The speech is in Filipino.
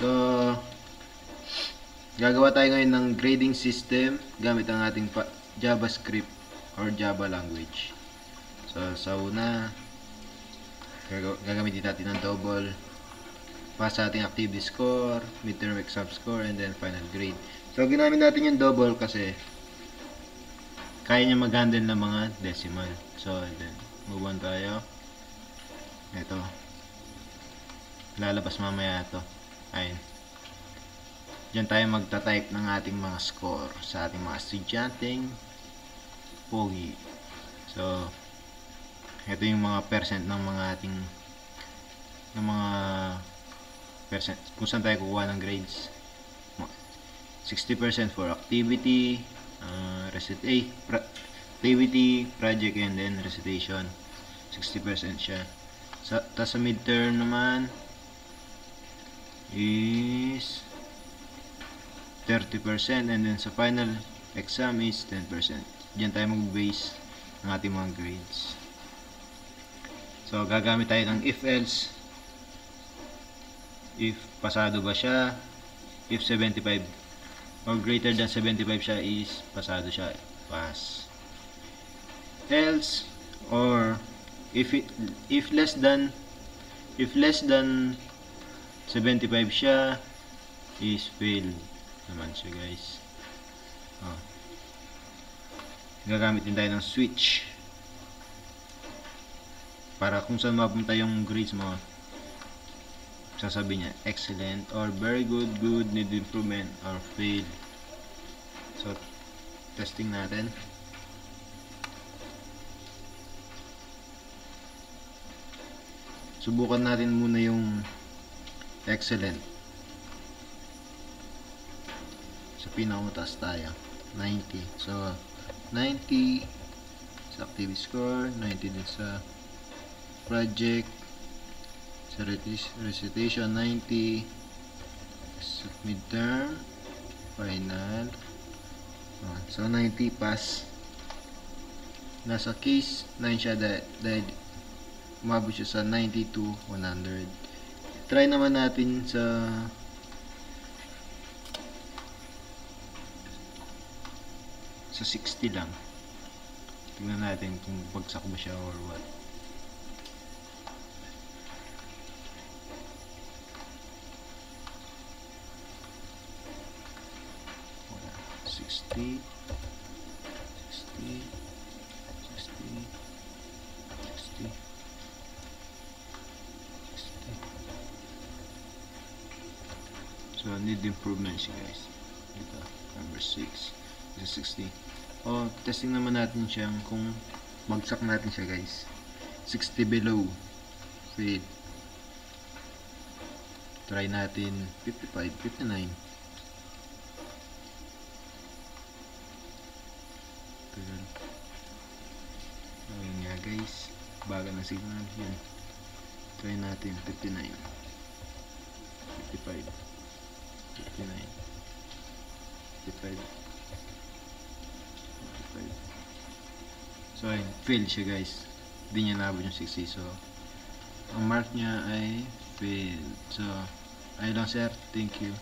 So, gagawa tayo ngayon ng grading system gamit ang ating JavaScript or Java language. So, sa una, gagamitin natin ng double para sa ating activity score, midterm exam score, and then final grade. So, ginamit natin yung double kasi kaya niya mag-handle ng mga decimal. So, and then, move on tayo. Ito. Lalabas mamaya ito. Ayun. Diyan tayo magta-type ng ating mga score sa ating mga estudyanteng pogi. So, ito yung mga percent ng mga ating percent kung saan tayo kukuha ng grades. 60% for activity, activity, project, and then recitation. 60% siya. Tapos sa midterm naman is 30%, and then sa final exam is 10%. Diyan tayo mag-base ng ating mga grades. So, gagamit tayo ng if-else. If pasado ba siya, if 75 or greater than 75 siya is pasado siya, pass. Else, or if less than 75 siya is fail naman siya, guys. Gagamit din tayo ng switch para kung saan mapunta yung grades mo, sasabi niya excellent or very good, good, need improvement, or fail. So, testing natin. Subukan natin muna yung excellent. Sa pinakamataas tayo, 90. So, 90 sa activity score, 90 din sa project, sa recitation 90, sa midterm, final. So, 90 pass. Nasa case 9 siya dahil umabot siya sa 90 to 100. Try naman natin sa sa 60 lang. Tingnan natin kung bagsak ba siya or what. Wala. 60 60 60 60 60. So, need improvement siya, guys. Ito, number 6 is 60. Testing naman natin siya kung bagsak natin siya, guys. 60 below, fail. Try natin 55, 59. Tagal. Ayun nga, guys. Bagal ng signal. Yan. Try natin 59, 55, 59, 55. So, ayun, fail siya, guys. Hindi niya nabot yung 60. So, ang mark niya ay fail. So, ayun lang, sir. Thank you.